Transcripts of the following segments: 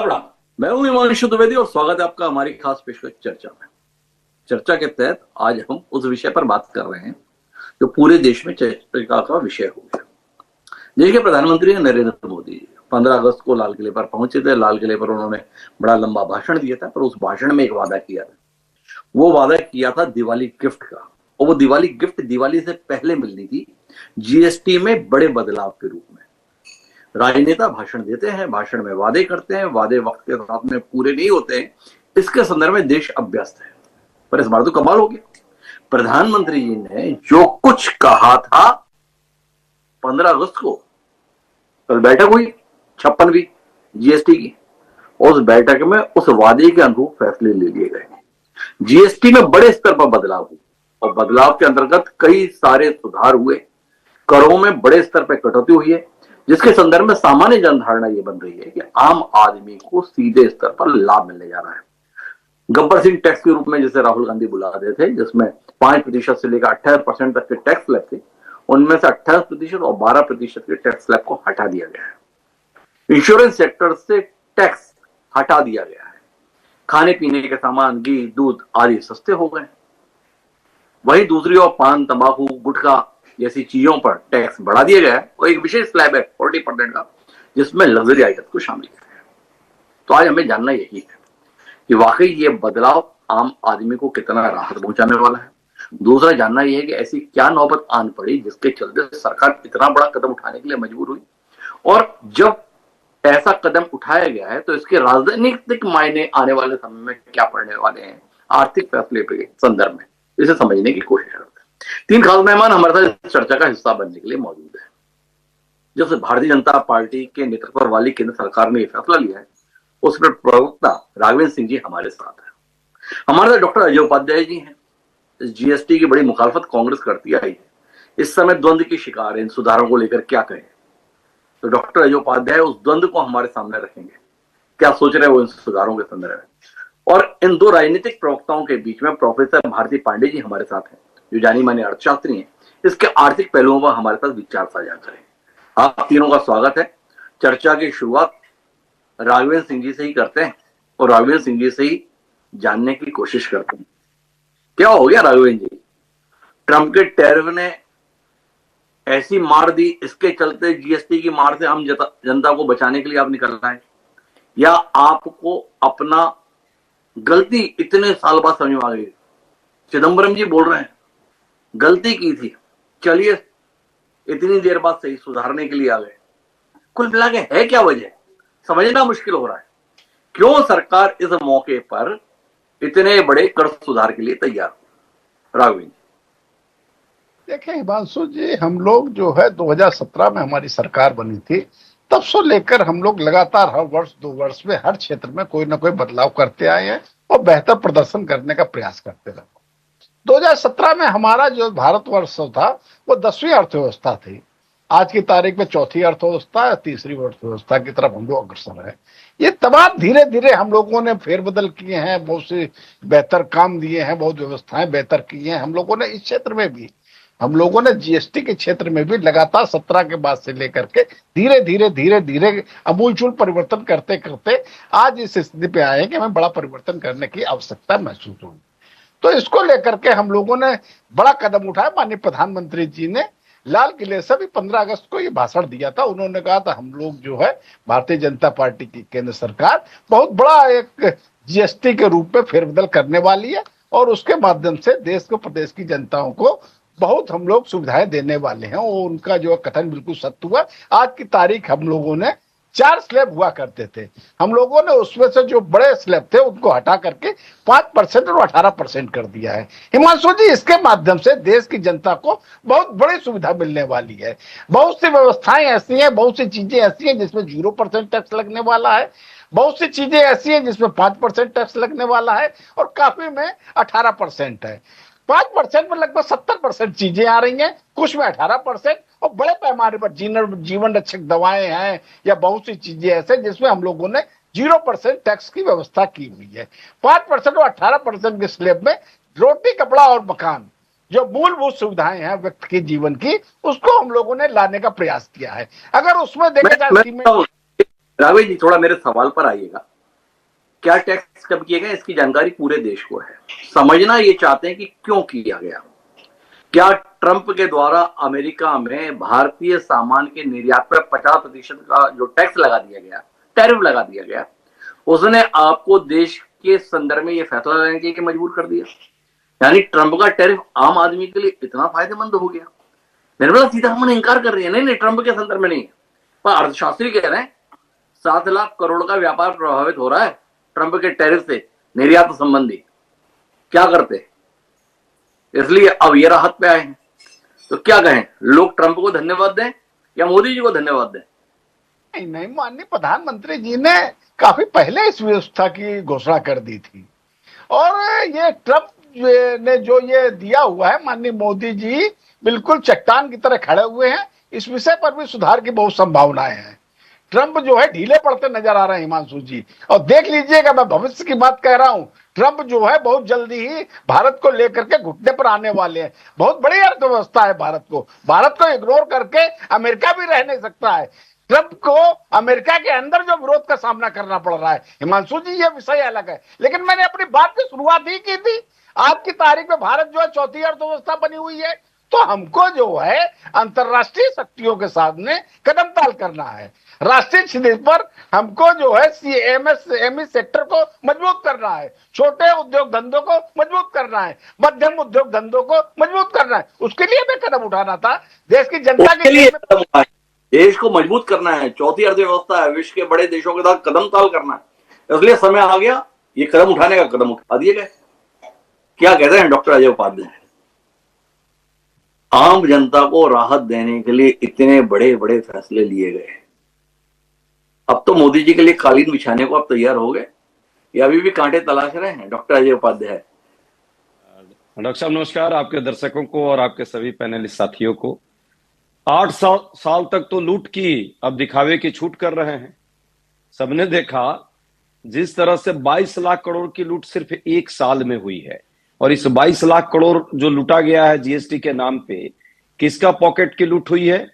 प्रणाम। मैं हूं हिमांशु द्विवेदी और स्वागत है आपका हमारी खास पेशकश चर्चा में। चर्चा के तहत आज हम उस विषय पर बात कर रहे हैं जो पूरे देश में चर्चा का विषय हो गया। देश के प्रधानमंत्री नरेंद्र मोदी 15 अगस्त को लाल किले पर पहुंचे थे। लाल किले पर उन्होंने बड़ा लंबा भाषण दिया था, पर उस भाषण में एक वादा किया था। वो वादा किया था दिवाली गिफ्ट का, और वो दिवाली गिफ्ट दिवाली से पहले मिलनी थी, जीएसटी में बड़े बदलाव के रूप में। राजनेता भाषण देते हैं, भाषण में वादे करते हैं, वादे वक्त के साथ में पूरे नहीं होते हैं। इसके संदर्भ में देश अभ्यस्त है। पर इस बार तो कमाल हो गया, प्रधानमंत्री जी ने जो कुछ कहा था 15 अगस्त को, कल बैठक हुई 56वीं जीएसटी की, और उस बैठक में उस वादे के अनुरूप फैसले ले लिए गए। जीएसटी में बड़े स्तर पर बदलाव हुए और बदलाव के अंतर्गत कई सारे सुधार हुए। करों में बड़े स्तर पर कटौती हुई है, जिसके संदर्भ में सामान्य जनधारणा यह बन रही है कि आम आदमी को सीधे स्तर पर लाभ मिलने जा रहा है। गब्बर सिंह टैक्स के रूप में जिसे राहुल गांधी बुलाते थे, जिसमें 5% से लेकर 28% तक के टैक्स स्लैब थे, उनमें से 28% और 12% के टैक्स स्लैब को हटा दिया गया है। इंश्योरेंस सेक्टर से टैक्स हटा दिया गया है। खाने पीने के सामान, घी, दूध आदि सस्ते हो गए। वहीं दूसरी ओर पान, तंबाकू, गुटखा जैसी चीजों पर टैक्स बढ़ा दिया गया है और एक विशेष स्लैब है 40% का, जिसमें लग्जरी आइटम को शामिल किया है। तो आज हमें जानना यही है कि वाकई ये बदलाव आम आदमी को कितना राहत पहुंचाने वाला है। दूसरा जानना यह है कि ऐसी क्या नौबत आन पड़ी जिसके चलते सरकार इतना बड़ा कदम उठाने के लिए मजबूर हुई, और जब ऐसा कदम उठाया गया है तो इसके राजनीतिक मायने आने वाले समय में क्या पड़ने वाले हैं आर्थिक फैसले के संदर्भ में, इसे समझने की कोशिश करते हैं। 3 खास मेहमान हमारे साथ इस चर्चा का हिस्सा बनने के लिए मौजूद है। जैसे भारतीय जनता पार्टी के नेतृत्व वाली केंद्र सरकार ने यह फैसला लिया है, उस पर प्रवक्ता राघवेंद्र सिंह जी हमारे साथ है। हमारे साथ डॉक्टर अजय उपाध्याय जी हैं। इस जीएसटी की बड़ी मुखालफत कांग्रेस करती आई है, इस समय द्वंद्व की शिकार है। इन सुधारों को लेकर क्या कहें, तो डॉक्टर अजय उपाध्याय उस द्वंद्व को हमारे सामने रखेंगे। क्या सोच रहे हैं वो इन सुधारों के संदर्भ में। और इन दो राजनीतिक प्रवक्ताओं के बीच में प्रोफेसर भारती पांडे जी हमारे साथ हैं, जो जानी मानी अर्थशास्त्री हैं। इसके आर्थिक पहलुओं पर हमारे साथ विचार साझा करें। आप तीनों का स्वागत है। चर्चा की शुरुआत राघवेंद्र सिंह जी से ही करते हैं और राघवेंद्र सिंह जी से ही जानने की कोशिश करते हैं। क्या हो गया राघवेंद्र जी, ट्रंप के टैरिफ ने ऐसी मार दी, इसके चलते जीएसटी की मार से हम जनता को बचाने के लिए आप निकल रहे हैं, या आपको अपना गलती इतने साल बाद समझ में आ गई? चिदंबरम जी बोल रहे हैं गलती की थी, चलिए इतनी देर बाद सही सुधारने के लिए आ गए। कुल मिला के है क्या वजह, समझना मुश्किल हो रहा है। क्यों सरकार इस मौके पर इतने बड़े कर सुधार के लिए तैयार हो? राघवेंद्र देखें हिमांशु जी, हम लोग जो है 2017 में हमारी सरकार बनी थी, तब से लेकर हम लोग लगातार हर वर्ष 2 वर्ष में हर क्षेत्र में कोई ना कोई बदलाव करते आए हैं और बेहतर प्रदर्शन करने का प्रयास करते रहे। 2017 में हमारा जो भारतवर्ष था वो 10वीं अर्थव्यवस्था थी। आज की तारीख में 4थी अर्थव्यवस्था, 3री अर्थव्यवस्था की तरफ हम लोग अग्रसर है। ये तमाम धीरे धीरे हम लोगों ने फेरबदल किए हैं, बहुत से बेहतर काम दिए हैं, बहुत व्यवस्थाएं बेहतर की हैं हम लोगों ने। इस क्षेत्र में भी हम लोगों ने जीएसटी के क्षेत्र में भी लगातार 17 के बाद से लेकर के धीरे धीरे अमूलचूल परिवर्तन करते करते आज इस स्थिति पे आए कि हमें बड़ा परिवर्तन करने की आवश्यकता महसूस होगी। तो इसको लेकर के हम लोगों ने बड़ा कदम उठाया। माननीय प्रधानमंत्री जी ने लाल किले से भी 15 अगस्त को ये भाषण दिया था। उन्होंने कहा था हम लोग जो है भारतीय जनता पार्टी की केंद्र सरकार बहुत बड़ा एक जीएसटी के रूप में फेरबदल करने वाली है, और उसके माध्यम से देश को, प्रदेश की जनताओं को बहुत हम लोग सुविधाएं देने वाले हैं। और उनका जो कथन बिल्कुल सत्य हुआ। आज की तारीख हम लोगों ने 4 स्लैब हुआ करते थे, हम लोगों ने उसमें से जो बड़े स्लैब थे उनको हटा करके 5% और 18% कर दिया है। हिमांशु जी, इसके माध्यम से देश की जनता को बहुत बड़ी सुविधा मिलने वाली है। बहुत सी व्यवस्थाएं ऐसी हैं, बहुत सी चीजें ऐसी हैं जिसमें 0% टैक्स लगने वाला है, बहुत सी चीजें ऐसी हैं जिसमें 5% टैक्स लगने वाला है, और काफी में 18% है। 5% में लगभग 70% चीजें आ रही हैं, कुछ में 18%, और बड़े पैमाने पर जीवन रक्षक दवाएं हैं या बहुत सी चीजें ऐसे जिसमें हम लोगों ने 0% टैक्स की व्यवस्था की हुई है। 5% और 18% के स्लैब में रोटी, कपड़ा और मकान, जो मूलभूत सुविधाएं हैं व्यक्ति के जीवन की, उसको हम लोगों ने लाने का प्रयास किया है। अगर उसमें देखे जाए, राघवेंद्र जी थोड़ा मेरे सवाल पर आइएगा। क्या टैक्स कब किया गया, इसकी जानकारी पूरे देश को है। समझना ये चाहते हैं कि क्यों किया गया। क्या ट्रंप के द्वारा अमेरिका में भारतीय सामान के निर्यात पर 50% का जो टैक्स लगा दिया गया, टैरिफ लगा दिया गया, उसने आपको देश के संदर्भ में यह फैसला लेने के लिए मजबूर कर दिया? यानी ट्रंप का टैरिफ आम आदमी के लिए इतना फायदेमंद हो गया। निर्मला सीतारमण इंकार कर रही है, नहीं नहीं ट्रंप के संदर्भ में नहीं है, पर अर्थशास्त्री कह रहे हैं 7 लाख करोड़ का व्यापार प्रभावित हो रहा है ट्रंप के टैरिफ से, निर्यात संबंधी। क्या करते, इसलिए अब ये राहत पे आए हैं। तो क्या कहें, लोग ट्रंप को धन्यवाद दें या मोदी जी को धन्यवाद दें? नहीं नहीं, माननीय प्रधानमंत्री जी ने काफी पहले इस व्यवस्था की घोषणा कर दी थी, और ये ट्रंप ने जो ये दिया हुआ है, माननीय मोदी जी बिल्कुल चट्टान की तरह खड़े हुए हैं। इस विषय पर भी सुधार की बहुत संभावनाएं हैं। ट्रंप जो है ढीले पड़ते नजर आ रहे हैं हिमांशु जी, और देख लीजिएगा, मैं भविष्य की बात कह रहा हूं, ट्रंप जो है बहुत जल्दी ही भारत को लेकर के घुटने पर आने वाले हैं। बहुत बड़ी अर्थव्यवस्था है भारत को इग्नोर करके अमेरिका भी रह नहीं सकता है। ट्रंप को अमेरिका के अंदर जो विरोध का सामना करना पड़ रहा है, हिमांशु जी, ये विषय अलग है। लेकिन मैंने अपनी बात की शुरुआत ही की थी, आज की तारीख में भारत जो है चौथी अर्थव्यवस्था बनी हुई है, तो हमको जो है अंतरराष्ट्रीय शक्तियों के सामने कदम ताल करना है। राष्ट्रीय स्तर पर हमको जो है एमएसएमई सेक्टर को मजबूत करना है, छोटे उद्योग धंधों को मजबूत करना है, मध्यम उद्योग धंधों को मजबूत करना है। उसके लिए भी कदम उठाना था, देश की जनता के लिए कदम उठाए, देश को मजबूत करना है, चौथी अर्थव्यवस्था है, विश्व के बड़े देशों के साथ कदम ताल करना है। इसलिए समय आ गया, ये कदम उठाने का, कदम उठा दिए गए। क्या कहते हैं डॉक्टर अजय उपाध्याय, आम जनता को राहत देने के लिए इतने बड़े बड़े फैसले लिए गए, अब तो मोदी जी के लिए कालीन बिछाने को आप तैयार हो गए या अभी भी कांटे तलाश रहे हैं? डॉक्टर अजय उपाध्याय। डॉक्टर साहब नमस्कार, आपके दर्शकों को और आपके सभी पैनलिस्ट साथियों को। 8 साल तक तो लूट की, अब दिखावे की छूट कर रहे हैं। सबने देखा जिस तरह से 22 लाख करोड़ की लूट सिर्फ 1 साल में हुई है, और इस 22 लाख करोड़ जो लूटा गया है जीएसटी के नाम पे, किसका पॉकेट की लूट हुई है?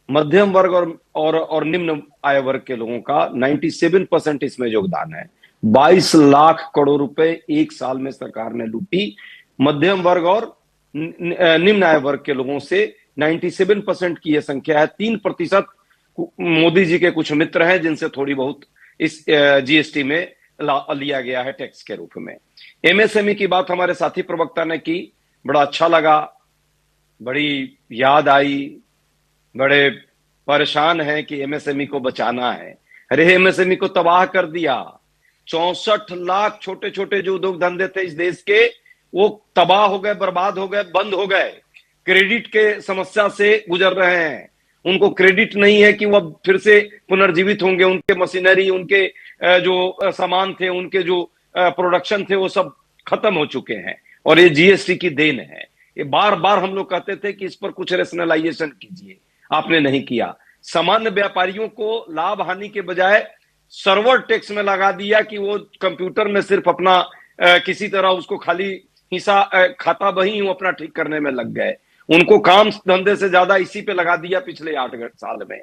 मध्यम वर्ग और निम्न आय वर्ग के लोगों का 97% इसमें योगदान है। 22 लाख करोड़ रुपए 1 साल में सरकार ने लूटी। मध्यम वर्ग और निम्न आय वर्ग के लोगों से 97% की यह संख्या है। 3% मोदी जी के कुछ मित्र हैं जिनसे थोड़ी बहुत इस जीएसटी में लिया गया है टैक्स के रूप में। एमएसएमई की बात हमारे साथी प्रवक्ता ने की, बड़ा अच्छा लगा, बड़ी याद आई, बड़े परेशान हैं कि एमएसएमई को बचाना है। अरे एमएसएमई को तबाह कर दिया। 64 लाख छोटे छोटे जो उद्योग धंधे थे इस देश के, वो तबाह हो गए, बर्बाद हो गए, बंद हो गए। क्रेडिट के समस्या से गुजर रहे हैं, उनको क्रेडिट नहीं है कि वह फिर से पुनर्जीवित होंगे। उनके मशीनरी, उनके जो सामान थे, उनके जो प्रोडक्शन थे, वो सब खत्म हो चुके हैं, और ये जीएसटी की देन है। ये बार बार हम लोग कहते थे कि इस पर कुछ रेशनलाइजेशन कीजिए, आपने नहीं किया। सामान्य व्यापारियों को लाभ हानि के बजाय सर्वर टैक्स में लगा दिया कि वो कंप्यूटर में सिर्फ अपना किसी तरह उसको खाली हिसाब खाता बही वो अपना ठीक करने में लग गए। उनको काम धंधे से ज्यादा इसी पे लगा दिया पिछले 8 साल में।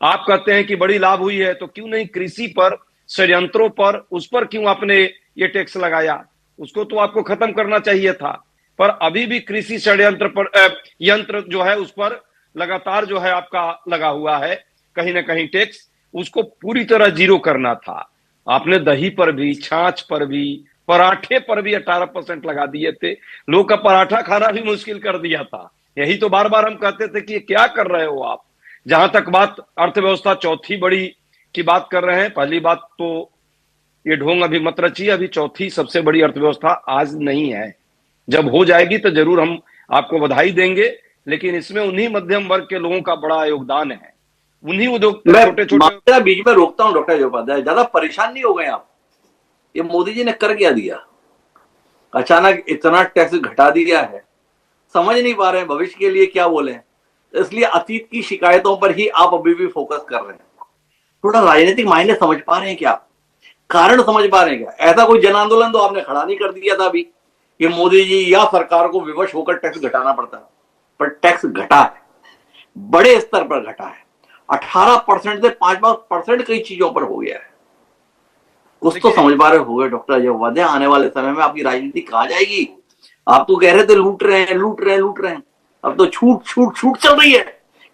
आप कहते हैं कि बड़ी लाभ हुई है, तो क्यों नहीं कृषि पर, षड्यंत्रों पर, उस पर क्यों आपने ये टैक्स लगाया? उसको तो आपको खत्म करना चाहिए था। पर अभी भी कृषि षड्यंत्र पर यंत्र जो है उस पर लगातार जो है आपका लगा हुआ है कहीं ना कहीं टैक्स, उसको पूरी तरह जीरो करना था। आपने दही पर भी, छाछ पर भी, पराठे पर भी 18% लगा दिए थे। लोग का पराठा खाना भी मुश्किल कर दिया था। यही तो बार बार हम कहते थे कि क्या कर रहे हो आप। जहां तक बात अर्थव्यवस्था चौथी बड़ी की बात कर रहे हैं, पहली बात तो ये ढोंग अभी मत रचिए, अभी चौथी सबसे बड़ी अर्थव्यवस्था आज नहीं है। जब हो जाएगी तो जरूर हम आपको बधाई देंगे, लेकिन इसमें उन्हीं मध्यम वर्ग के लोगों का बड़ा योगदान है, उन्हीं उद्योग छोटे छोटे। बीच में रोकता हूं डॉक्टर उपाध्याय, ज्यादा परेशान नहीं हो गए आप? ये मोदी जी ने कर क्या दिया? अचानक इतना टैक्स घटा दिया है, समझ नहीं पा रहे हैं भविष्य के लिए क्या बोले, इसलिए अतीत की शिकायतों पर ही आप अभी भी फोकस कर रहे हैं। थोड़ा राजनीतिक मायने समझ पा रहे हैं क्या? कारण समझ पा रहे हैं क्या? ऐसा कोई जन आंदोलन तो आपने खड़ा नहीं कर दिया था अभी कि मोदी जी या सरकार को विवश होकर टैक्स घटाना पड़ता है, पर टैक्स घटा है, बड़े स्तर पर घटा है। 18% से 5% कई चीजों पर हो गया है। कुछ तो समझ पा रहे होगे डॉक्टर अजय उपाध्याय, आने वाले समय में आपकी राजनीति कहाँ जाएगी? आप तो कह रहे थे लूट रहे हैं, लूट रहे हैं, लूट रहे हैं, अब तो छूट छूट छूट चल रही है।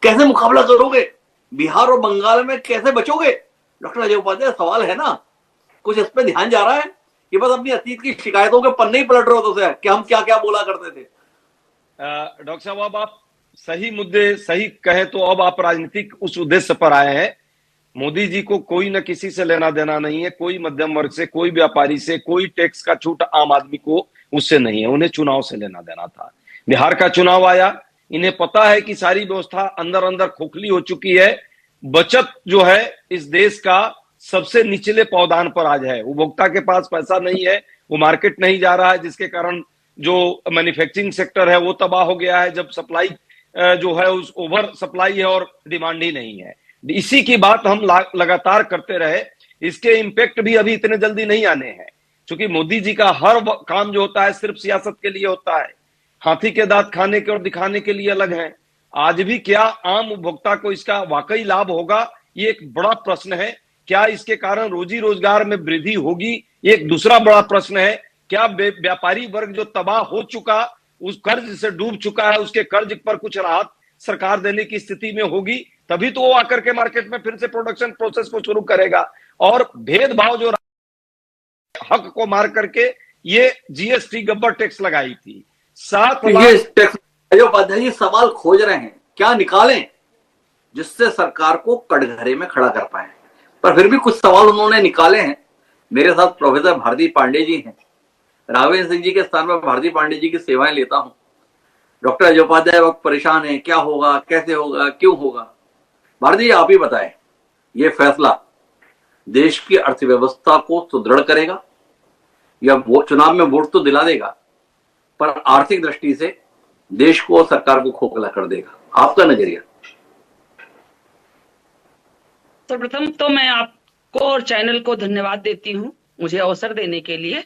कैसे मुकाबला करोगे? बिहार और बंगाल में कैसे बचोगे? डॉक्टर अजय उपाध्याय, सवाल है ना, कुछ इस पे ध्यान जा रहा है कि बस अपनी अतीत की शिकायतों के पन्ने ही पलट रहे हो तो कि हम क्या क्या बोला करते थे? डॉक्टर साहब, अब आप सही मुद्दे सही कहे तो अब आप राजनीतिक उस उद्देश्य पर आए हैं। मोदी जी को कोई न किसी से लेना देना नहीं है, कोई मध्यम वर्ग से, कोई व्यापारी से, कोई टैक्स का छूट आम आदमी को उससे नहीं है, उन्हें चुनाव से लेना देना था। बिहार का चुनाव आया, इन्हें पता है कि सारी व्यवस्था अंदर अंदर खोखली हो चुकी है। बचत जो है इस देश का सबसे निचले पावदान पर आज है। उपभोक्ता के पास पैसा नहीं है, वो मार्केट नहीं जा रहा है, जिसके कारण जो मैन्युफैक्चरिंग सेक्टर है वो तबाह हो गया है। जब सप्लाई जो है उस ओवर सप्लाई है और डिमांड ही नहीं है। इसी की बात हम लगातार करते रहे, इसके इंपैक्ट भी अभी इतने जल्दी नहीं आने हैं, क्योंकि मोदी जी का हर काम जो होता है सिर्फ सियासत के लिए होता है। हाथी के दांत खाने के और दिखाने के लिए अलग है। आज भी क्या आम उपभोक्ता को इसका वाकई लाभ होगा, ये एक बड़ा प्रश्न है। क्या इसके कारण रोजी रोजगार में वृद्धि होगी, ये एक दूसरा बड़ा प्रश्न है। क्या व्यापारी वर्ग जो तबाह हो चुका, उस कर्ज से डूब चुका है, उसके कर्ज पर कुछ राहत सरकार देने की स्थिति में होगी, तभी तो वो आकर के मार्केट में फिर से प्रोडक्शन प्रोसेस को शुरू करेगा। और भेदभाव जो हक को मार करके ये जीएसटी गब्बर टैक्स लगाई थी 7 लाख। उपाध्याय जी सवाल खोज रहे हैं, क्या निकालें जिससे सरकार को कटघरे में खड़ा कर पाए, पर फिर भी कुछ सवाल उन्होंने निकाले हैं। मेरे साथ प्रोफेसर भारती पांडे जी हैं। राघवेंद्र सिंह जी के स्थान पर भारती पांडे जी की सेवाएं लेता हूं। डॉक्टर अजय उपाध्याय वक्त परेशान है, क्या होगा, कैसे होगा, क्यों होगा? भारती जी आप ही बताएं, ये फैसला देश की अर्थव्यवस्था को सुदृढ़ करेगा या वो चुनाव में वोट तो दिला देगा पर आर्थिक दृष्टि से देश को और सरकार को खोखला कर देगा? आपका नजरिया। सर्वप्रथम तो मैं आपको और चैनल को धन्यवाद देती हूं मुझे अवसर देने के लिए।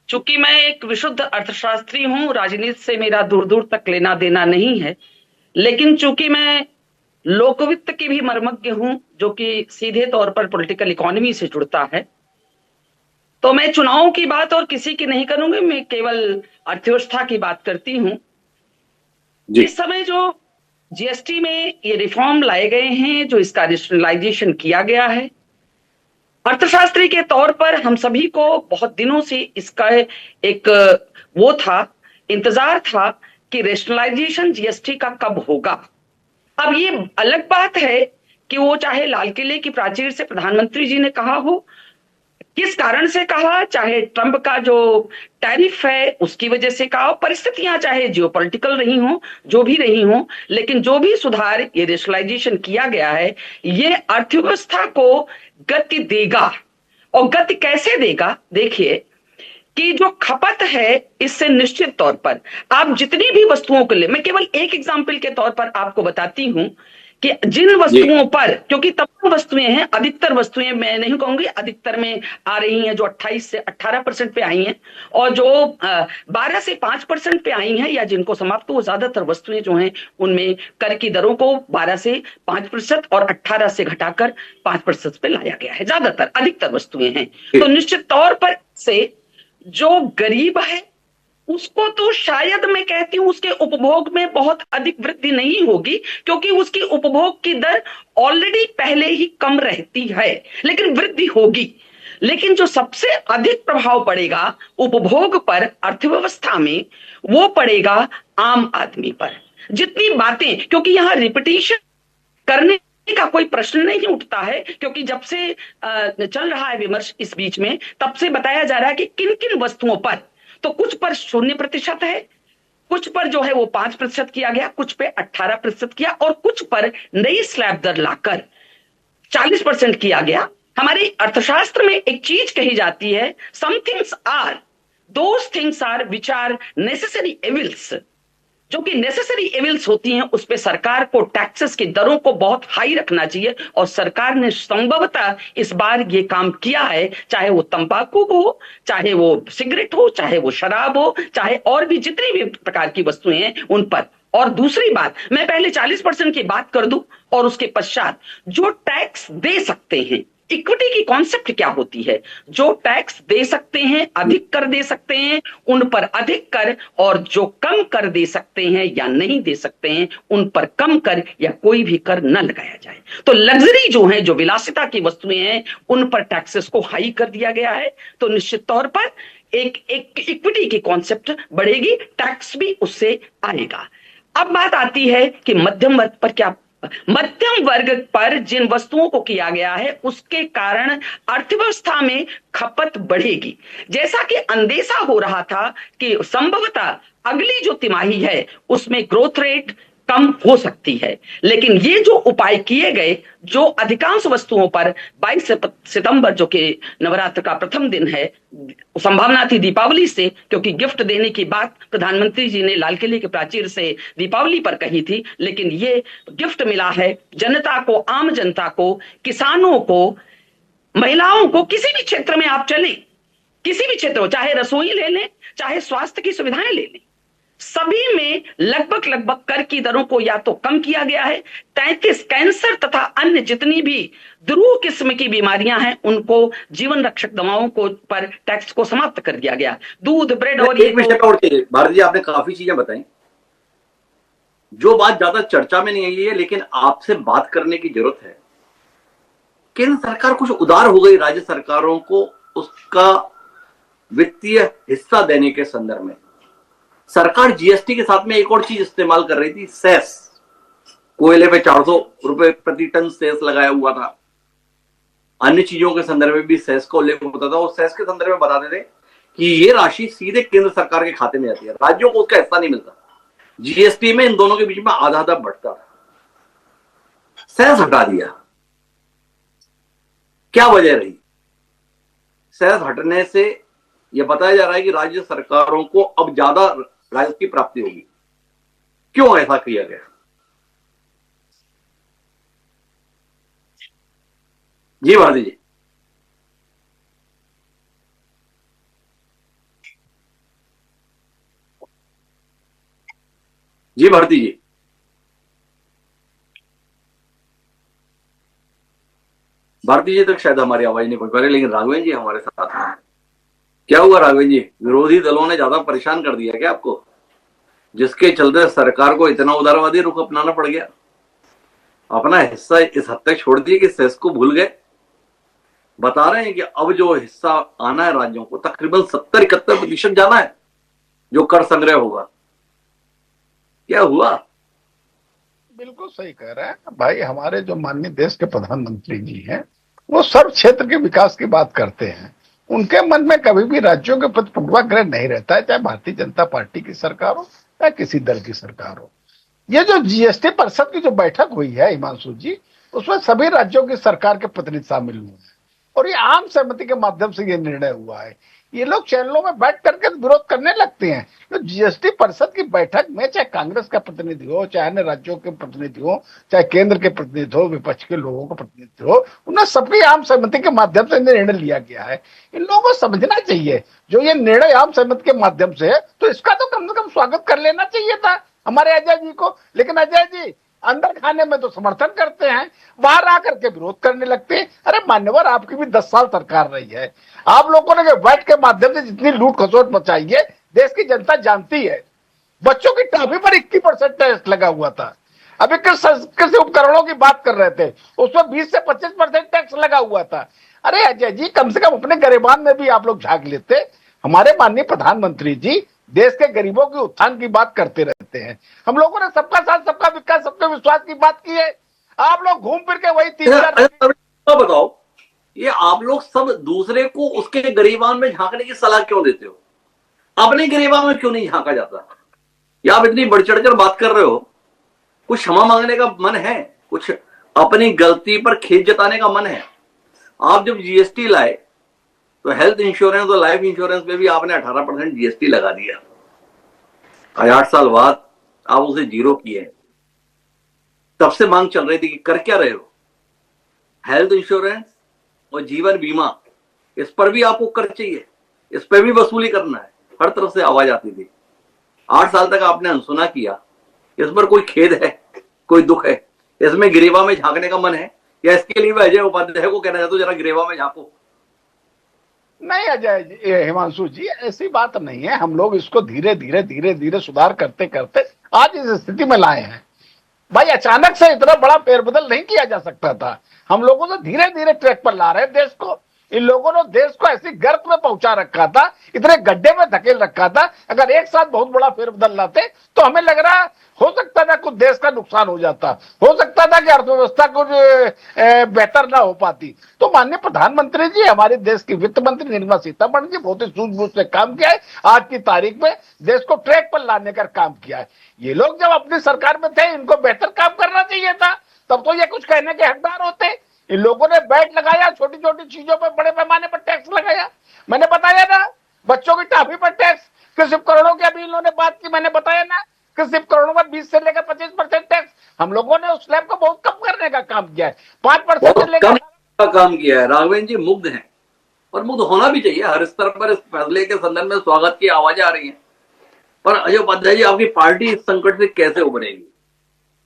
चूंकि मैं एक विशुद्ध अर्थशास्त्री हूं, राजनीति से मेरा दूर दूर तक लेना देना नहीं है, लेकिन चूंकि मैं लोकवित्त की भी मर्मज्ञ हूं, जो कि सीधे तौर पर पॉलिटिकल इकोनॉमी से जुड़ता है, तो मैं चुनावों की बात और किसी की नहीं करूंगी, मैं केवल अर्थव्यवस्था की बात करती हूं। इस समय जो जीएसटी में ये रिफॉर्म लाए गए हैं, जो इसका रैशनलाइजेशन किया गया है, अर्थशास्त्री के तौर पर हम सभी को बहुत दिनों से इसका एक वो था, इंतजार था कि रैशनलाइजेशन जीएसटी का कब होगा। अब ये अलग बात है कि वो चाहे लाल किले की प्राचीर से प्रधानमंत्री जी ने कहा हो, किस कारण से कहा, चाहे ट्रंप का जो टैरिफ है उसकी वजह से कहा, परिस्थितियां चाहे जियोपॉलिटिकल रही हो, जो भी रही हो, लेकिन जो भी सुधार ये रैशनलाइजेशन किया गया है, ये अर्थव्यवस्था को गति देगा। और गति कैसे देगा? देखिए कि जो खपत है, इससे निश्चित तौर पर आप जितनी भी वस्तुओं के लिए, मैं केवल एक एग्जाम्पल के तौर पर आपको बताती हूं कि जिन वस्तुओं पर, क्योंकि तमाम वस्तुएं हैं, अधिकतर वस्तुएं मैं नहीं कहूंगी, अधिकतर में आ रही हैं जो 28 से 18% पे आई हैं, और जो 12 से 5% पे आई हैं या जिनको समाप्त, वो ज्यादातर वस्तुएं जो हैं उनमें कर की दरों को 12 से 5% और 18 से घटाकर 5% पे लाया गया है। ज्यादातर, अधिकतर वस्तुएं हैं। तो निश्चित तौर पर से जो गरीब है उसको तो शायद मैं कहती हूं उसके उपभोग में बहुत अधिक वृद्धि नहीं होगी, क्योंकि उसकी उपभोग की दर ऑलरेडी पहले ही कम रहती है, लेकिन वृद्धि होगी। लेकिन जो सबसे अधिक प्रभाव पड़ेगा उपभोग पर अर्थव्यवस्था में, वो पड़ेगा आम आदमी पर। जितनी बातें, क्योंकि यहां रिपीटिशन करने का कोई प्रश्न नहीं उठता है, क्योंकि जब से चल रहा है विमर्श इस बीच में, तब से बताया जा रहा है कि किन किन वस्तुओं पर, तो कुछ पर 0% है, कुछ पर जो है वो 5% किया गया, कुछ पे 18% किया, और कुछ पर नई स्लैब दर लाकर 40% किया गया। हमारे अर्थशास्त्र में एक चीज कही जाती है, some things are those things are which are necessary evils. जो कि नेसेसरी एविल्स होती हैं, उस पे सरकार को टैक्सेस की दरों को बहुत हाई रखना चाहिए, और सरकार ने संभवतः इस बार ये काम किया है, चाहे वो तंबाकू हो, चाहे वो सिगरेट हो, चाहे वो शराब हो, चाहे और भी जितनी भी प्रकार की वस्तुएं हैं उन पर। और दूसरी बात, मैं पहले 40% की बात कर दूं और उसके पश्चात जो टैक्स दे सकते हैं इक्विटी की कॉन्सेप्ट क्या होती है? जो टैक्स दे सकते हैं, अधिक कर दे सकते हैं, उन पर अधिक कर, और जो कम कर दे सकते हैं या नहीं दे सकते हैं उन पर कम कर या कोई भी कर न लगाया जाए। तो लग्जरी जो है, जो विलासिता की वस्तुएं हैं, उन पर टैक्सेस को हाई कर दिया गया है। तो निश्चित तौर पर एक इक्विटी की कॉन्सेप्ट बढ़ेगी, टैक्स भी उससे आएगा। अब बात आती है कि मध्यम वर्ग पर क्या। मध्यम वर्ग पर जिन वस्तुओं को किया गया है उसके कारण अर्थव्यवस्था में खपत बढ़ेगी। जैसा कि अंदेशा हो रहा था कि संभवतः अगली जो तिमाही है उसमें ग्रोथ रेट कम हो सकती है, लेकिन ये जो उपाय किए गए, जो अधिकांश वस्तुओं पर 22 सितंबर जो कि नवरात्र का प्रथम दिन है, संभावना थी दीपावली से, क्योंकि गिफ्ट देने की बात प्रधानमंत्री जी ने लाल किले के प्राचीर से दीपावली पर कही थी, लेकिन ये गिफ्ट मिला है जनता को, आम जनता को, किसानों को, महिलाओं को। किसी भी क्षेत्र में आप चलें, किसी भी क्षेत्र हो, चाहे रसोई ले लें, चाहे स्वास्थ्य की सुविधाएं ले लें, सभी में लगभग कर की दरों को या तो कम किया गया है। 33 कैंसर तथा अन्य जितनी भी दुरूह किस्म की बीमारियां हैं उनको, जीवन रक्षक दवाओं को पर टैक्स को समाप्त कर दिया गया। दूध, ब्रेड और एक विषय और भारत जी, आपने काफी चीजें बताई, जो बात ज्यादा चर्चा में नहीं आई है लेकिन आपसे बात करने की जरूरत है। केंद्र सरकार कुछ उदार हो गई राज्य सरकारों को उसका वित्तीय हिस्सा देने के संदर्भ में। सरकार जीएसटी के साथ में एक और चीज इस्तेमाल कर रही थी, सेस। कोयले पे 400 रुपए प्रति टन सेस लगाया हुआ था। अन्य चीजों के संदर्भ में भी सेस का उल्लेख होता था, और सेस के संदर्भ में बताते थे कि ये राशि सीधे केंद्र सरकार के खाते में जाती है, राज्यों को उसका हिस्सा नहीं मिलता। जीएसटी में इन दोनों के बीच में आधा आधा बढ़ता था, सेस हटा दिया। क्या वजह रही? सेस हटने से यह बताया जा रहा है कि राज्य सरकारों को अब ज्यादा राजस्व की प्राप्ति होगी। क्यों ऐसा किया गया? जी भारती जी। जी भारती जी। भारती जी तक शायद हमारी आवाज नहीं पहुंच पा रही, लेकिन राघवेंद्र जी हमारे साथ हैं। क्या हुआ राघवेंद्र जी? विरोधी दलों ने ज्यादा परेशान कर दिया क्या आपको, जिसके चलते सरकार को इतना उदारवादी रुख अपनाना पड़ गया? अपना हिस्सा इस हद तक छोड़ दिए कि सेस को भूल गए। बता रहे हैं कि अब जो हिस्सा आना है राज्यों को, तकरीबन 70-71% जाना है जो कर संग्रह होगा। क्या हुआ? बिल्कुल सही कह रहे हैं भाई। हमारे जो माननीय देश के प्रधानमंत्री जी हैं वो सर्व क्षेत्र के विकास की बात करते हैं। उनके मन में कभी भी राज्यों के प्रति पूर्वाग्रह नहीं रहता है, चाहे भारतीय जनता पार्टी की सरकार हो या किसी दल की सरकार हो। ये जो जीएसटी परिषद की जो बैठक हुई है हिमांशु जी, उसमें सभी राज्यों की सरकार के प्रतिनिधि शामिल हुए हैं और ये आम सहमति के माध्यम से ये निर्णय हुआ है। ये लोग चैनलों में बैठ करके विरोध करने लगते हैं। तो जीएसटी परिषद की बैठक में चाहे कांग्रेस का प्रतिनिधि हो, चाहे अन्य राज्यों के प्रतिनिधि हो, चाहे केंद्र के प्रतिनिधि हो, विपक्ष के लोगों का प्रतिनिधि हो, उन्हें सबकी आम सहमति के माध्यम से निर्णय लिया गया है। इन लोगों को समझना चाहिए जो ये निर्णय आम सहमति के माध्यम से है तो इसका तो कम से कम स्वागत कर लेना चाहिए था हमारे अजय जी को। लेकिन अजय जी अंदर खाने में तो समर्थन करते हैं, बाहर आकर के विरोध करने लगते हैं। अरे मान्यवर, आपकी भी 10 साल सरकार रही है, आप लोगों ने वैट के माध्यम से जितनी लूट खसोट मचाई है देश की जनता जानती है। बच्चों की टॉफी पर 21% टैक्स लगा हुआ था। अभी कृषि उपकरणों की बात कर रहे थे, उसमें 20 से 25% टैक्स लगा हुआ था। अरे अजय जी, कम से कम अपने गरिबान में भी आप लोग झांक लेते। हमारे माननीय प्रधानमंत्री जी देश के गरीबों के उत्थान की बात करते रहते हैं। हम लोगों ने सबका साथ, सबका विकास, सबके विश्वास की बात की है। आप लोग घूम फिर के वही 3,000 बताओ, ये आप लोग सब दूसरे को उसके गरीबान में झांकने की सलाह क्यों देते हो? अपने गरीबान में क्यों नहीं झांका जाता? या आप इतनी बढ़ चढ़कर बात कर रहे हो? कुछ क्षमा मांगने का मन है, कुछ अपनी गलती पर खेद जताने का मन है? आप जब जीएसटी लाए तो हेल्थ इंश्योरेंस और लाइफ इंश्योरेंस में भी आपने 18% जीएसटी लगा दिया। 8 साल बाद आप उसे जीरो किए। तब से मांग चल रही थी कि कर क्या रहे हो? हेल्थ इंश्योरेंस और जीवन बीमा, इस पर भी आपको कर चाहिए, इस पर भी वसूली करना है। हर तरफ से आवाज आती थी। 8 साल तक आपने अनसुना किया। इस पर कोई खेद है, कोई दुख है? इसमें गिरेबा में झांकने का मन है या इसके लिए मैं अजय उपाध्याय को कहना चाहता हूँ जरा गिरेवा में झांको? नहीं अजय जी, हिमांशु जी, ऐसी बात नहीं है। हम लोग इसको धीरे धीरे धीरे धीरे सुधार करते करते आज इस स्थिति में लाए हैं। भाई अचानक से इतना बड़ा फेरबदल नहीं किया जा सकता था। हम लोगों ने धीरे धीरे ट्रैक पर ला रहे हैं देश को। इन लोगों ने देश को ऐसी गर्त में पहुंचा रखा था, इतने गड्ढे में धकेल रखा था। अगर एक साथ बहुत बड़ा फेरबदल लाते तो हमें लग रहा हो सकता था कुछ देश का नुकसान हो जाता, हो सकता था कि अर्थव्यवस्था कुछ बेहतर ना हो पाती। तो माननीय प्रधानमंत्री जी, हमारे देश की वित्त मंत्री निर्मला सीतारमण जी बहुत ही सूझबूझ से काम किया है। आज की तारीख में देश को ट्रैक पर लाने का काम किया है। ये लोग जब अपनी सरकार में थे, इनको बेहतर काम करना चाहिए था, तब तो ये कुछ कहने के हकदार होते। इन लोगों ने बैट लगाया, छोटी छोटी चीजों पर बड़े पैमाने पर टैक्स लगाया। मैंने बताया ना, बच्चों की टॉफी पर टैक्स, कृषि उपकरणों की अभी इन्होंने बात की, मैंने बताया ना, कृषि उपकरणों पर 20 से लेकर 25% टैक्स। हम लोगों ने उस स्लैब को बहुत कम करने का काम किया है, 5% से लेकर का काम किया है। राघवेंद्र जी मुग्ध हैं और मुग्ध होना भी चाहिए। हर स्तर पर इस फैसले के संदर्भ में स्वागत की आवाजें आ रही हैं। पर अजय उपाध्याय जी, आपकी पार्टी इस संकट से कैसे उभरेगी?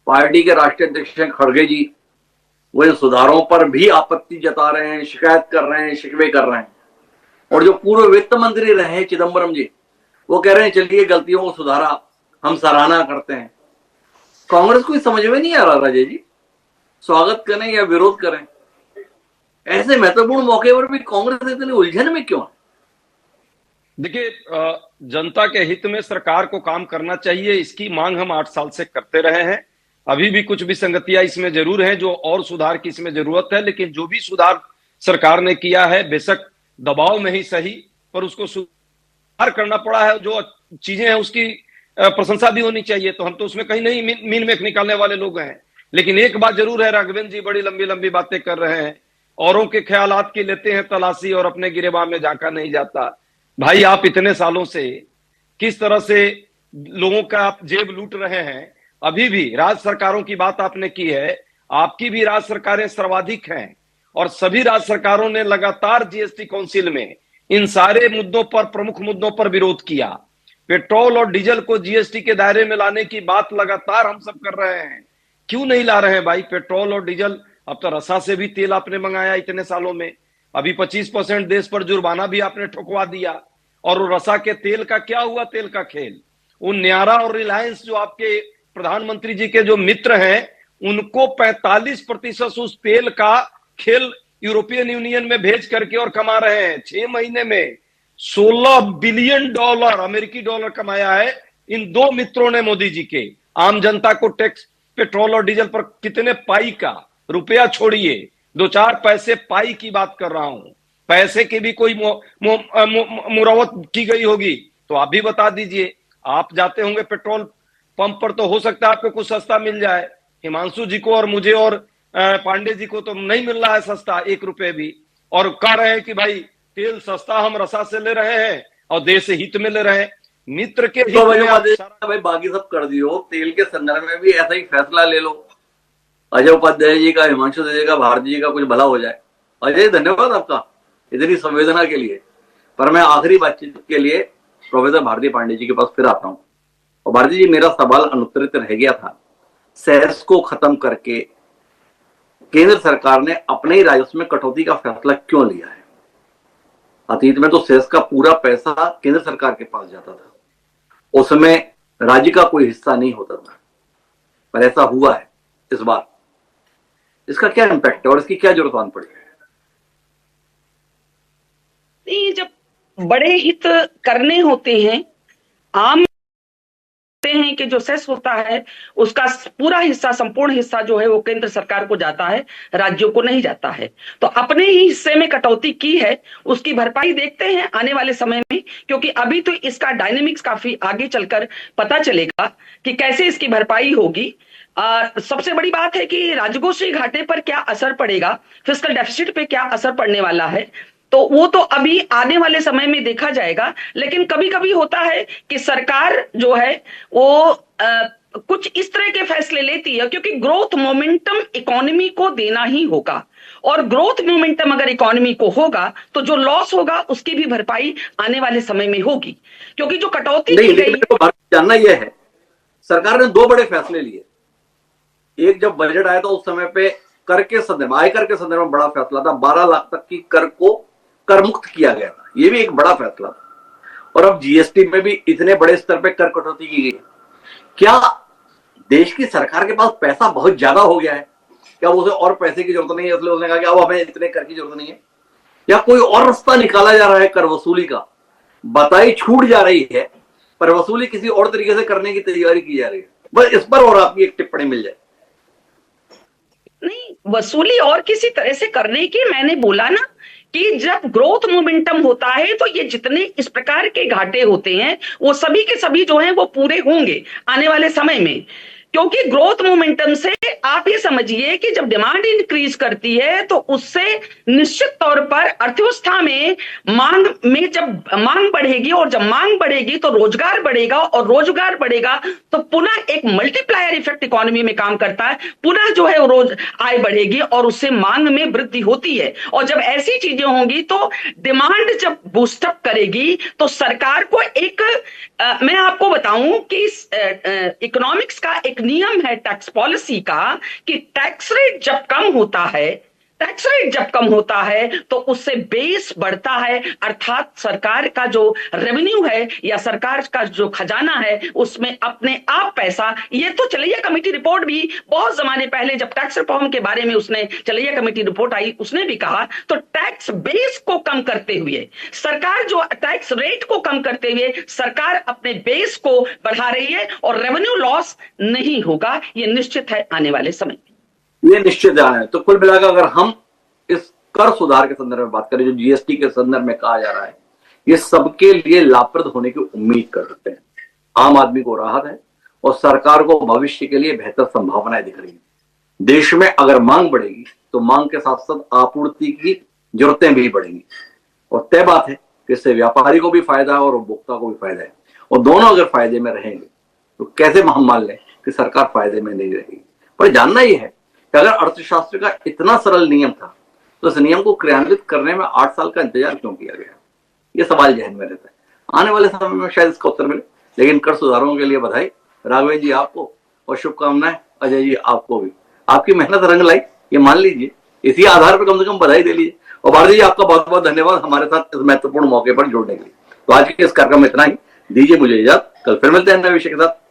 पार्टी के राष्ट्रीय अध्यक्ष हैं खड़गे जी, वो इन सुधारों पर भी आपत्ति जता रहे हैं, शिकायत कर रहे हैं, शिकवे कर रहे हैं। और जो पूर्व वित्त मंत्री रहे हैं चिदम्बरम जी, वो कह रहे हैं चलिए गलतियों को सुधारा, हम सराहना करते हैं। कांग्रेस को समझ में नहीं आ रहा राजे जी, स्वागत करें या विरोध करें? ऐसे महत्वपूर्ण मौके पर भी कांग्रेस इतनी उलझन में क्यों है? देखिए, जनता के हित में सरकार को काम करना चाहिए, इसकी मांग हम 8 साल से करते रहे हैं। अभी भी कुछ विसंगतियां इसमें जरूर हैं, जो और सुधार की इसमें जरूरत है। लेकिन जो भी सुधार सरकार ने किया है, बेशक दबाव में ही सही, पर उसको सुधार करना पड़ा है। जो चीजें हैं उसकी प्रशंसा भी होनी चाहिए। तो हम तो उसमें कहीं नहीं मीन में निकालने वाले लोग हैं। लेकिन एक बात जरूर है, राघवेंद्र जी बड़ी लंबी लंबी बातें कर रहे हैं, औरों के ख्यालात की लेते हैं तलाशी और अपने गिरेबान में झांका नहीं जाता। भाई, आप इतने सालों से किस तरह से लोगों का आप जेब लूट रहे हैं। अभी भी राज्य सरकारों की बात आपने की है, आपकी भी राज्य सरकारें सर्वाधिक हैं और सभी राज्य सरकारों ने लगातार जीएसटी काउंसिल में इन सारे मुद्दों पर, प्रमुख मुद्दों पर विरोध किया। पेट्रोल और डीजल को जीएसटी के दायरे में लाने की बात लगातार हम सब कर रहे हैं। क्यों नहीं ला रहे हैं भाई पेट्रोल और डीजल? अब तो रसा से भी तेल आपने मंगाया इतने सालों में। अभी 25% देश पर जुर्माना भी आपने ठुकवा दिया। और वो रसा के तेल का क्या हुआ? तेल का खेल। उन न्यारा और रिलायंस जो आपके प्रधानमंत्री जी के जो मित्र हैं, उनको 45% उस तेल का खेल यूरोपियन यूनियन में भेज करके और कमा रहे हैं। 6 महीने में $16 बिलियन अमेरिकी डॉलर कमाया है इन दो मित्रों ने मोदी जी के। आम जनता को टैक्स पेट्रोल और डीजल पर कितने पाई का, रुपया छोड़िए, 2-4 पैसे पाई की बात कर रहा हूं। पैसे की भी कोई मुरावत की गई होगी तो आप भी बता दीजिए। आप जाते होंगे पेट्रोल पंप पर, तो हो सकता है आपको कुछ सस्ता मिल जाए। हिमांशु जी को और मुझे और पांडे जी को तो नहीं मिल रहा है सस्ता 1 रुपए भी, और कह रहे हैं कि भाई तेल सस्ता हम रसा से ले रहे हैं और देश हित में ले रहे हैं। मित्र के हित में भाई बाकी सब कर दियो, तेल के संदर्भ में भी ऐसा ही फैसला ले लो। अजय उपाध्याय जी का, हिमांशु जी का, भारती जी का कुछ भला हो जाए। अजय, धन्यवाद आपका इतनी संवेदना के लिए। पर मैं आखिरी बातचीत के लिए प्रोफेसर भारती पांडे जी के पास फिर आता हूं। और भारती जी, मेरा सवाल अनुत्तरित रह गया था। सेस को खत्म करके केंद्र सरकार ने अपने ही राजस्व में कटौती का फैसला क्यों लिया है? अतीत में तो सेस का पूरा पैसा केंद्र सरकार के पास जाता था, उसमें राज्य का कोई हिस्सा नहीं होता था। पर ऐसा हुआ है इस बार। इसका क्या इंपैक्ट है और इसकी क्या जरूरत आन पड़ी है? नहीं, जब बड़े हित करने होते हैं, आम हैं कि जो सेस होता है उसका पूरा हिस्सा, संपूर्ण हिस्सा जो है वो केंद्र सरकार को जाता है, राज्यों को नहीं जाता है। तो अपने ही हिस्से में कटौती की है, उसकी भरपाई देखते हैं आने वाले समय में, क्योंकि अभी तो इसका डायनेमिक्स काफी आगे चलकर पता चलेगा कि कैसे इसकी भरपाई होगी। सबसे बड़ी बात है कि राजकोषीय घाटे पर क्या असर पड़ेगा, फिस्कल डेफिसिट पे क्या असर पड़ने वाला है, तो वो तो अभी आने वाले समय में देखा जाएगा। लेकिन कभी कभी होता है कि सरकार जो है वो कुछ इस तरह के फैसले लेती है, क्योंकि ग्रोथ मोमेंटम इकोनॉमी को देना ही होगा, और ग्रोथ मोमेंटम अगर इकोनॉमी को होगा तो जो लॉस होगा उसकी भी भरपाई आने वाले समय में होगी। क्योंकि जो कटौती की गई, जानना यह है, सरकार ने 2 बड़े फैसले लिए। एक, जब बजट आया था उस समय पे कर के संदर्भ में, आयकर के संदर्भ में बड़ा फैसला था। 12 लाख तक की कर को कर मुक्त किया गया था, ये भी एक बड़ा फैसला था। और अब जीएसटी में भी इतने बड़े स्तर पे कर कटौती की गई। क्या देश की सरकार के पास पैसा बहुत ज्यादा हो गया है? क्या उसे और पैसे की जरूरत नहीं है, इसलिए उसने कहा कि अब हमें इतने कर की जरूरत नहीं है? या कोई और रास्ता निकाला जा रहा है कर वसूली का? बताई छूट जा रही है पर वसूली किसी और तरीके से करने की तैयारी की जा रही है। बस इस पर और आपकी एक टिप्पणी मिल जाए। नहीं, वसूली और किसी तरह से करने की, मैंने बोला ना कि जब ग्रोथ मोमेंटम होता है तो ये जितने इस प्रकार के घाटे होते हैं वो सभी के सभी जो हैं वो पूरे होंगे आने वाले समय में। क्योंकि ग्रोथ मोमेंटम से आप ये समझिए कि जब डिमांड इंक्रीज करती है तो उससे निश्चित तौर पर अर्थव्यवस्था में मांग में जब मांग बढ़ेगी और जब मांग बढ़ेगी तो रोजगार बढ़ेगा और रोजगार बढ़ेगा तो पुनः एक मल्टीप्लायर इफेक्ट इकोनॉमी में काम करता है, पुनः जो है रोज आय बढ़ेगी और उससे मांग में वृद्धि होती है। और जब ऐसी चीजें होंगी तो डिमांड जब बूस्टअप करेगी तो सरकार को एक मैं आपको बताऊं कि इकोनॉमिक्स का एक नियम है टैक्स पॉलिसी का कि टैक्स रेट जब कम होता है, टैक्स रेट जब कम होता है तो उससे बेस बढ़ता है, अर्थात सरकार का जो रेवेन्यू है या सरकार का जो खजाना है उसमें अपने आप पैसा। ये तो चलैया कमेटी रिपोर्ट भी बहुत जमाने पहले जब टैक्स रिफॉर्म के बारे में उसने चलैया कमेटी रिपोर्ट आई उसने भी कहा, तो टैक्स बेस को कम करते हुए सरकार जो टैक्स रेट को कम करते हुए सरकार अपने बेस को बढ़ा रही है और रेवेन्यू लॉस नहीं होगा, ये निश्चित है आने वाले समय में। ये निश्चित है। तो कुल मिलाकर अगर हम इस कर सुधार के संदर्भ में बात करें जो जीएसटी के संदर्भ में कहा जा रहा है, ये सबके लिए लाभप्रद होने की उम्मीद कर सकते हैं। आम आदमी को राहत है और सरकार को भविष्य के लिए बेहतर संभावनाएं दिख रही है। देश में अगर मांग बढ़ेगी तो मांग के साथ साथ आपूर्ति की जरूरतें भी बढ़ेंगी और तय बात है कि इससे व्यापारी को भी फायदा है और उपभोक्ता को भी फायदा है। और दोनों अगर फायदे में रहेंगे तो कैसे हम मान लें कि सरकार फायदे में नहीं रहेगी? पर जानना यह है कि अगर अर्थशास्त्र का इतना सरल नियम था तो इस नियम को क्रियान्वित करने में 8 साल का इंतजार क्यों किया गया? ये सवाल जहन में रहता है। आने वाले समय में शायद इसका उत्तर मिले। लेकिन कर सुधारों के लिए बधाई राघवेंद्र जी आपको और शुभकामनाएं अजय जी आपको भी। आपकी मेहनत रंग लाई, ये मान लीजिए। इसी आधार पर कम से कम बधाई दे लीजिए। और भारती जी आपका बहुत बहुत धन्यवाद हमारे साथ इस महत्वपूर्ण मौके पर जुड़ने के लिए। तो आज के इस कार्यक्रम में इतना ही। दीजिए मुझे इजाजत, कल फिर मिलते हैं नए विषय के साथ।